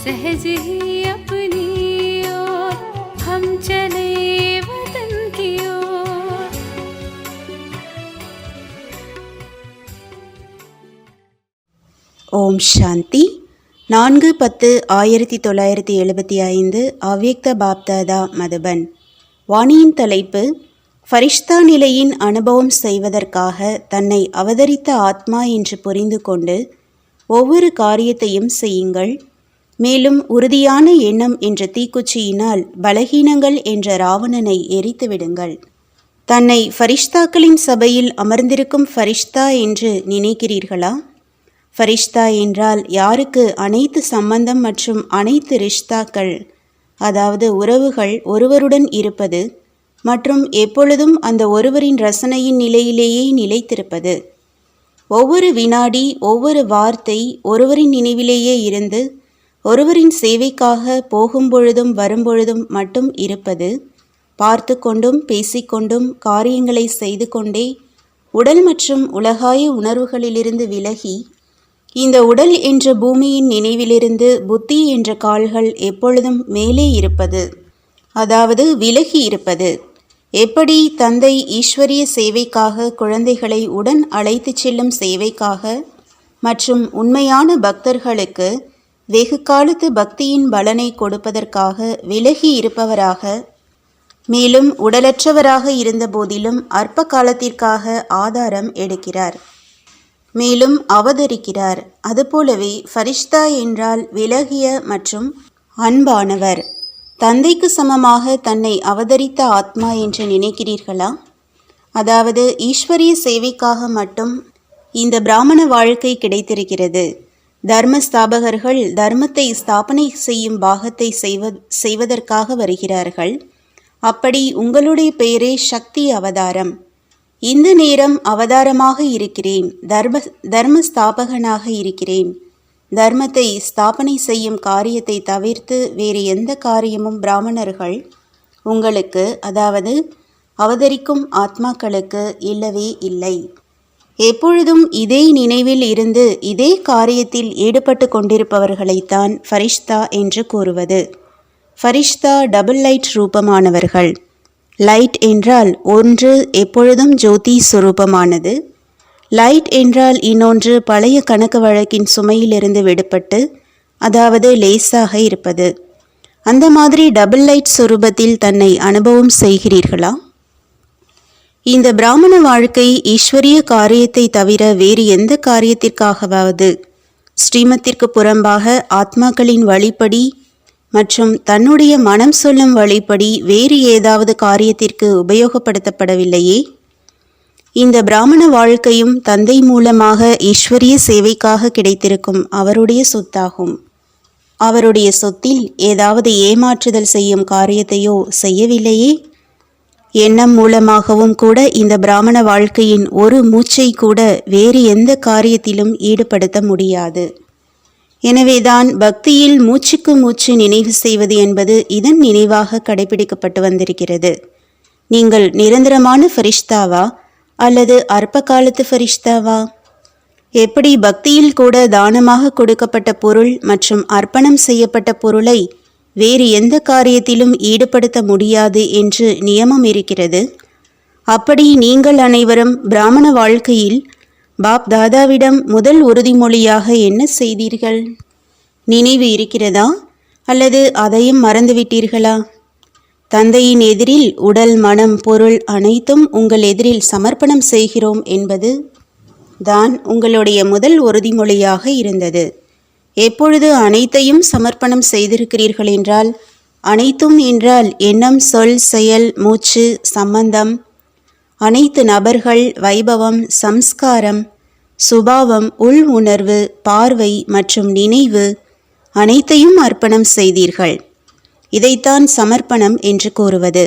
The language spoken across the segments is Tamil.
सहज ही अपनी ओर हम चले वतन की ओर। ஓம் சாந்தி. 4-10-1975 அவ்யக்த பாப்தாதா மதுபன். வாணியின் தலைப்பு: ஃபரிஷ்தா நிலையின் அனுபவம் செய்வதற்காக தன்னை அவதரித்த ஆத்மா என்று புரிந்து கொண்டு ஒவ்வொரு காரியத்தையும் செய்யுங்கள். மேலும் உறுதியான எண்ணம் என்ற தீக்குச்சியினால் பலகீனங்கள் என்ற ராவணனை எரித்து விடுங்கள். தன்னை ஃபரிஷ்தாக்களின் சபையில் அமர்ந்திருக்கும் ஃபரிஷ்தா என்று நினைக்கிறீர்களா? ஃபரிஷ்தா என்றால் யாருக்கு அனைத்து சம்பந்தம் மற்றும் அனைத்து ரிஷ்தாக்கள், அதாவது உறவுகள் ஒருவருடன் இருப்பது மற்றும் எப்பொழுதும் அந்த ஒருவரின் ரசனையின் நிலையிலேயே நிலைத்திருப்பது. ஒவ்வொரு வினாடி ஒவ்வொரு வார்த்தை ஒருவரின் நினைவிலேயே இருந்து ஒருவரின் சேவைக்காக போகும்பொழுதும் வரும்பொழுதும் மட்டும் இருப்பது. பார்த்து கொண்டும் பேசிக்கொண்டும் காரியங்களை செய்து கொண்டே உடல் மற்றும் உலகாய உணர்வுகளிலிருந்து விலகி இந்த உடல் என்ற பூமியின் நினைவிலிருந்து புத்தி என்ற கால்கள் எப்பொழுதும் மேலே இருப்பது, அதாவது விலகி இருப்பது. எப்படி தந்தை ஈஸ்வரிய சேவைக்காக குழந்தைகளை உடன் அழைத்து செல்லும் சேவைக்காக மற்றும் உண்மையான பக்தர்களுக்கு வெகு காலத்து பக்தியின் பலனை கொடுப்பதற்காக விலகி இருப்பவராக, மேலும் உடலற்றவராக இருந்த போதிலும் அற்ப காலத்திற்காக ஆதாரம் எடுக்கிறார், மேலும் அவதரிக்கிறார். அதுபோலவே ஃபரிஷ்தா என்றால் விலகிய மற்றும் அன்பானவர். தந்தைக்கு சமமாக தன்னை அவதரித்த ஆத்மா என்று நினைக்கிறீர்களா? அதாவது ஈஸ்வரிய சேவைக்காக மட்டும் இந்த பிராமண வாழ்க்கை கிடைத்திருக்கிறது. தர்ம ஸ்தாபகர்கள் தர்மத்தை ஸ்தாபனை செய்யும் பாகத்தை செய்வதற்காக வருகிறார்கள். அப்படி உங்களுடைய பெயரே சக்தி அவதாரம். இந்த நேரம் அவதாரமாக இருக்கிறேன், தர்ம ஸ்தாபகனாக இருக்கிறேன். தர்மத்தை ஸ்தாபனை செய்யும் காரியத்தை தவிர்த்து வேறு எந்த காரியமும் பிராமணர்கள் உங்களுக்கு, அதாவது அவதரிக்கும் ஆத்மாக்களுக்கு இல்லவே இல்லை. எப்பொழுதும் இதே நினைவில் இருந்து இதே காரியத்தில் ஈடுபட்டு கொண்டிருப்பவர்களைத்தான் ஃபரிஷ்தா என்று கூறுவது. ஃபரிஷ்தா டபுள் லைட் ரூபமானவர்கள். லைட் என்றால் ஒன்று எப்பொழுதும் ஜோதி சுரூபமானது. லைட் என்றால் இன்னொன்று பழைய கணக்கு வழக்கின் சுமையிலிருந்து விடுபட்டு, அதாவது லேசாக இருப்பது. அந்த மாதிரி டபுள் லைட் சுரூபத்தில் தன்னை அனுபவம் செய்கிறீர்களா? இந்த பிராமண வாழ்க்கை ஈஸ்வரிய காரியத்தை தவிர வேறு எந்த காரியத்திற்காகவாவது ஸ்ரீமத்திற்கு புறம்பாக ஆத்மாக்களின் வழிப்படி மற்றும் தன்னுடைய மனம் சொல்லும் வழிப்படி வேறு ஏதாவது காரியத்திற்கு உபயோகப்படுத்தப்படவில்லையே. இந்த பிராமண வாழ்க்கையும் தந்தை மூலமாக ஈஸ்வரிய சேவைக்காக கிடைத்திருக்கும் அவருடைய சொத்தாகும். அவருடைய சொத்தில் ஏதாவது ஏமாற்றுதல் செய்யும் காரியத்தையோ செய்யவில்லையே. எண்ணம் மூலமாகவும் கூட இந்த பிராமண வாழ்க்கையின் ஒரு மூச்சை கூட வேறு எந்த காரியத்திலும் ஈடுபடுத்த முடியாது. எனவேதான் பக்தியில் மூச்சுக்கு மூச்சு நினைவு செய்வது என்பது இதன் நினைவாக கடைபிடிக்கப்பட்டு வந்திருக்கிறது. நீங்கள் நிரந்தரமான ஃபரிஷ்தாவா அல்லது அற்ப காலத்து ஃபரிஷ்தாவா? எப்படி பக்தியில் கூட தானமாக கொடுக்கப்பட்ட பொருள் மற்றும் அர்ப்பணம் செய்யப்பட்ட பொருளை வேறு எந்த காரியத்திலும் ஈடுபடுத்த முடியாது என்று நியமம் இருக்கிறது, அப்படி நீங்கள் அனைவரும் பிராமண வாழ்க்கையில் பாப் தாதாவிடம் முதல் உறுதிமொழியாக என்ன செய்தீர்கள்? நினைவு இருக்கிறதா அல்லது அதையும் மறந்துவிட்டீர்களா? தந்தையின் எதிரில் உடல், மனம், பொருள் அனைத்தும் உங்கள் எதிரில் சமர்ப்பணம் செய்கிறோம் என்பது தான் உங்களுடைய முதல் உறுதிமொழியாக இருந்தது. எப்பொழுது அனைத்தையும் சமர்ப்பணம் செய்திருக்கிறீர்கள் என்றால் அனைத்தும் என்றால் எண்ணம், சொல், செயல், மூச்சு, சம்பந்தம், அனைத்து நபர்கள், வைபவம், சம்ஸ்காரம், சுபாவம், உள் உணர்வு, பார்வை மற்றும் நினைவு அனைத்தையும் அர்ப்பணம் செய்தீர்கள். இதைத்தான் சமர்ப்பணம் என்று கூறுவது.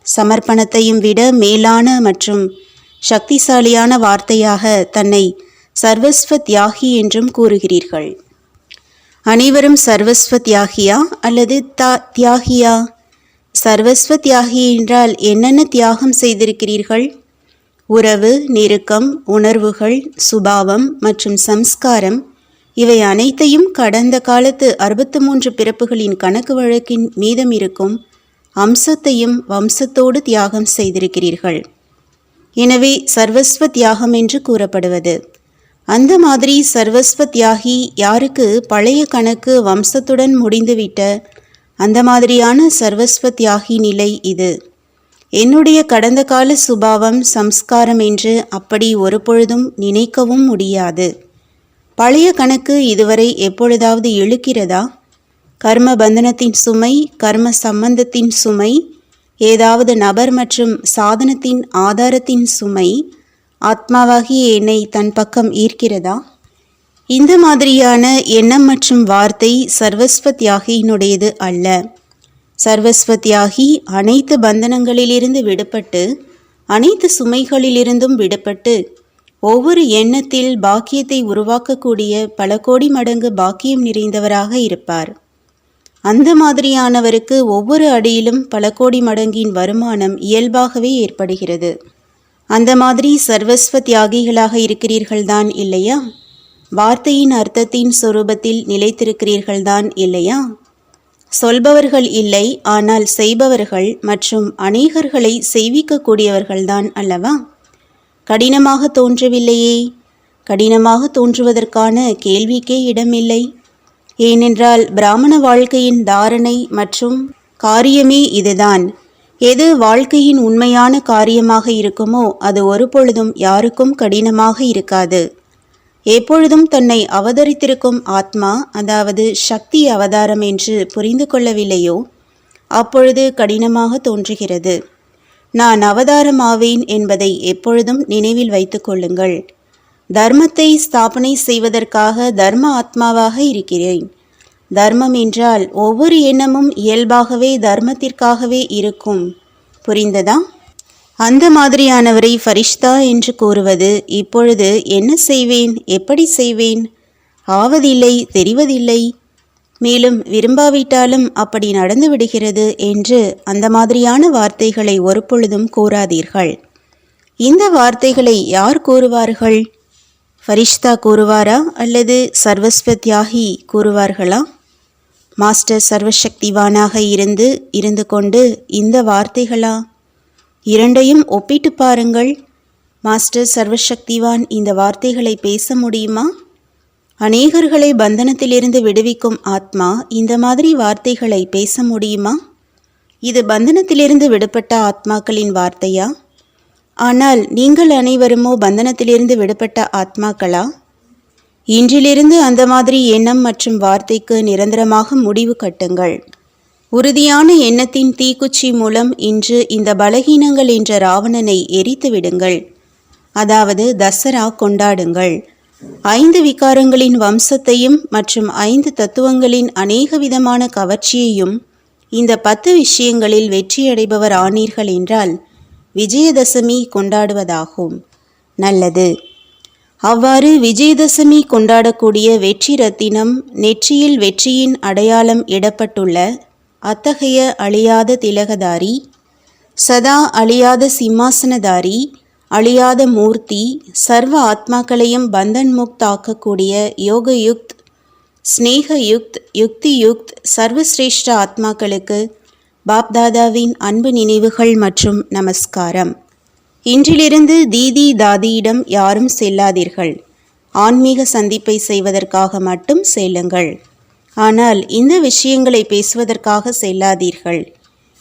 சமர்ப்பணத்தையும் விட மேலான மற்றும் சக்திசாலியான வார்த்தையாக தன்னை சர்வஸ்வ தியாகி என்றும் கூறுகிறீர்கள். அனைவரும் சர்வஸ்வ தியாகியா அல்லது தியாகியா? சர்வஸ்வ தியாகி என்றால் என்னென்ன தியாகம் செய்திருக்கிறீர்கள்? உறவு, நெருக்கம், உணர்வுகள், சுபாவம் மற்றும் சம்ஸ்காரம் இவை அனைத்தையும் கடந்த காலத்து 63 பிறப்புகளின் கணக்கு வழக்கின் மீதம் இருக்கும் அம்சத்தையும் வம்சத்தோடு தியாகம் செய்திருக்கிறீர்கள். எனவே சர்வஸ்வ தியாகம் என்று கூறப்படுவது. அந்த மாதிரி சர்வஸ்வ தியாகி யாருக்கு பழைய கணக்கு வம்சத்துடன் முடிந்துவிட்ட அந்த மாதிரியான சர்வஸ்வ தியாகி நிலை இது. என்னுடைய கடந்த கால சுபாவம், சம்ஸ்காரம் என்று அப்படி ஒரு பொழுதும் நினைக்கவும் முடியாது. பழைய கணக்கு இதுவரை எப்பொழுதாவது இழுக்கிறதா? கர்ம பந்தனத்தின் சுமை, கர்ம சம்பந்தத்தின் சுமை, ஏதாவது நபர் மற்றும் சாதனத்தின் ஆதாரத்தின் சுமை ஆத்மாவாகிய என்னை தன் பக்கம் ஈர்க்கிறதா? இந்த மாதிரியான எண்ணம் மற்றும் வார்த்தை சர்வஸ்வ தியாகியினுடையது அல்ல. சர்வஸ்வ தியாகி அனைத்து பந்தனங்களிலிருந்து விடுபட்டு, அனைத்து சுமைகளிலிருந்தும் விடுபட்டு, ஒவ்வொரு எண்ணத்தில் பாக்கியத்தை உருவாக்கக்கூடிய பல கோடி மடங்கு பாக்கியம் நிறைந்தவராக இருப்பார். அந்த மாதிரியானவருக்கு ஒவ்வொரு அடியிலும் பல கோடி மடங்கின் வருமானம் இயல்பாகவே ஏற்படுகிறது. அந்த மாதிரி சர்வஸ்வ தியாகிகளாக இருக்கிறீர்கள்தான் இல்லையா? வார்த்தையின் அர்த்தத்தின் சொரூபத்தில் நிலைத்திருக்கிறீர்கள்தான் இல்லையா? சொல்பவர்கள் இல்லை, ஆனால் செய்பவர்கள் மற்றும் அநேகர்களை செய்விக்கக்கூடியவர்கள்தான் அல்லவா? கடினமாக தோன்றவில்லையே. கடினமாக தோன்றுவதற்கான கேள்விக்கே இடமில்லை. ஏனென்றால் பிராமண வாழ்க்கையின் தாரணை மற்றும் காரியமே இதுதான். எது வாழ்க்கையின் உண்மையான காரியமாக இருக்குமோ அது ஒரு பொழுதும் யாருக்கும் கடினமாக இருக்காது. எப்பொழுதும் தன்னை அவதரித்திருக்கும் ஆத்மா, அதாவது சக்தி அவதாரம் என்று புரிந்து கொள்ளவில்லையோ அப்பொழுது கடினமாக தோன்றுகிறது. நான் அவதாரமாவேன் என்பதை எப்பொழுதும் நினைவில் வைத்துக் கொள்ளுங்கள். தர்மத்தை ஸ்தாபனை செய்வதற்காக தர்ம ஆத்மாவாக இருக்கிறேன். தர்மம் என்றால் ஒவ்வொரு எண்ணமும் இயல்பாகவே தர்மத்திற்காகவே இருக்கும். புரிந்ததா? அந்த மாதிரியானவரை ஃபரிஷ்தா என்று கூறுவது. இப்பொழுது என்ன செய்வேன், எப்படி செய்வேன்? ஆவதில்லை, தெரிவதில்லை, மேலும் விரும்பாவிட்டாலும் அப்படி நடந்து விடுகிறது என்று அந்த மாதிரியான வார்த்தைகளை ஒரு பொழுதும் கூறாதீர்கள். இந்த வார்த்தைகளை யார் கூறுவார்கள்? ஃபரிஷ்தா கூறுவாரா அல்லது சர்வஸ்வ தியாகி கூறுவார்களா? மாஸ்டர் சர்வசக்திவானாக இருந்து கொண்டு இந்த வார்த்தைகளா? இரண்டையும் ஒப்பிட்டு பாருங்கள். மாஸ்டர் சர்வசக்திவான் இந்த வார்த்தைகளை பேச முடியுமா? அநேகர்களை பந்தனத்திலிருந்து விடுவிக்கும் ஆத்மா இந்த மாதிரி வார்த்தைகளை பேச முடியுமா? இது பந்தனத்திலிருந்து விடுபட்ட ஆத்மாக்களின் வார்த்தையா? ஆனால் நீங்கள் அனைவருமோ பந்தனத்திலிருந்து விடுபட்ட ஆத்மாக்களா? இன்றிலிருந்து அந்த மாதிரி எண்ணம் மற்றும் வார்த்தைக்கு நிரந்தரமாக முடிவு கட்டுங்கள். உறுதியான எண்ணத்தின் தீக்குச்சி மூலம் இன்று இந்த பலகீனங்கள் என்ற ராவணனை எரித்து விடுங்கள். அதாவது தசரா கொண்டாடுங்கள். 5 விகாரங்களின் வம்சத்தையும் மற்றும் 5 தத்துவங்களின் அநேக விதமான கவர்ச்சியையும் இந்த 10 விஷயங்களில் வெற்றியடைபவர் ஆனீர்கள் என்றால் விஜயதசமி கொண்டாடுவதாகும். நல்லது. அவ்வாறு விஜயதசமி கொண்டாடக்கூடிய வெற்றி ரத்தினம், நெற்றியில் வெற்றியின் அடையாளம் இடப்பட்டுள்ள அத்தகைய அழியாத திலகதாரி, சதா அழியாத சிம்மாசனதாரி, அழியாத மூர்த்தி, சர்வ ஆத்மாக்களையும் பந்தன் முக்த் ஆக்கக்கூடிய யோகயுக்த், ஸ்னேகயுக்த், யுக்தியுக்த் சர்வசிரேஷ்ட ஆத்மாக்களுக்கு பாப்தாதாவின் அன்பு நினைவுகள் மற்றும் நமஸ்காரம். இன்றிலிருந்து தீதி தாதியிடம் யாரும் செல்லாதீர்கள். ஆன்மீக சந்திப்பை செய்வதற்காக மட்டும் செல்லுங்கள். ஆனால் இந்த விஷயங்களை பேசுவதற்காக செல்லாதீர்கள்.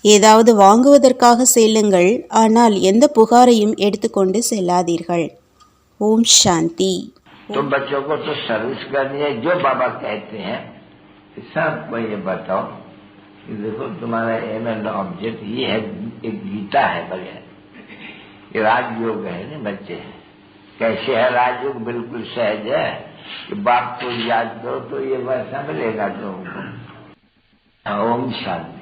ஏதாவது வாங்குவதற்காக செல்லுங்கள். ஆனால் எந்த புகாரையும் எடுத்துக்கொண்டு செல்லாதீர்கள். ஓம் சாந்தி. तो बच्चों को तो सर्विस करनी है जो बाबा कहते हैं। सबको ये बताओ कि देखो तुम्हारा एम एंड ऑब्जेक्ट ये है, एक गीता है बगैर, ये राजयोग है ना बच्चे। कैसे है राजयोग? बिल्कुल सहज है कि बाप को याद करो तो ये वैसा मिलेगा तुमको। ओम शांति।